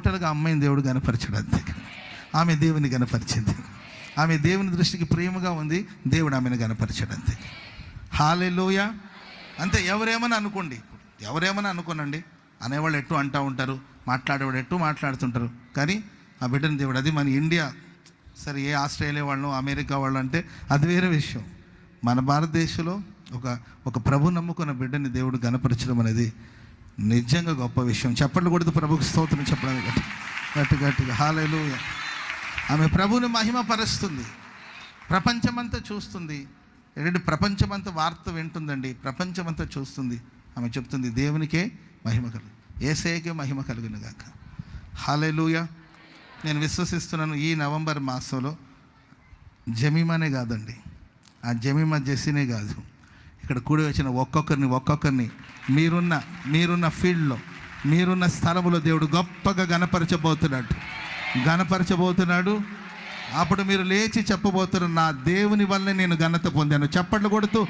టోటల్గా అమ్మాయిని దేవుడు కనపరచడు అంతే. ఆమె దేవుని కనపరిచింది. ఆమె దేవుని దృష్టికి ప్రేమగా ఉంది, దేవుడు ఆమెను కనపరచడు అంతే. హల్లెలూయా. అంతే. ఎవరేమని అనుకోండి, ఎవరేమని అనుకోనండి, అనేవాళ్ళు ఎట్టు అంటూ ఉంటారు, మాట్లాడేవాడు ఎట్టు మాట్లాడుతుంటారు, కానీ ఆ బిడ్డని దేవుడు, అది మన ఇండియా సరే, ఏ ఆస్ట్రేలియా వాళ్ళు అమెరికా వాళ్ళు అంటే అది వేరే విషయం. మన భారతదేశంలో ఒక ప్రభు నమ్ముకున్న బిడ్డని దేవుడు గణపరచడం అనేది నిజంగా గొప్ప విషయం. చెప్పండి కూడా ప్రభుకి స్తోత్రం చెప్పడం గట్టిగా హల్లెలూయా. ఆమె ప్రభువుని మహిమపరుస్తుంది, ప్రపంచమంతా చూస్తుంది. ఏంటంటే ప్రపంచమంతా వార్త వింటుందండి, ప్రపంచమంతా చూస్తుంది. ఆమె చెప్తుంది దేవునికే మహిమ కలుగు, యేసయ్యకే మహిమ కలుగును గాక. హల్లెలూయా. నేను విశ్వసిస్తున్నాను ఈ నవంబర్ మాసంలో జమీమానే కాదండి, ఆ జమీమా జెస్సీనే కాదు, ఇక్కడ కూడి వచ్చిన ఒక్కొక్కరిని మీరున్న ఫీల్డ్లో, మీరున్న స్థలంలో దేవుడు గొప్పగా గణపరచబోతున్నాడు. అప్పుడు మీరు లేచి చెప్పబోతున్నారు, నా దేవుని వల్లే నేను ఘనత పొందాను. చప్పట్లు కొడుతూ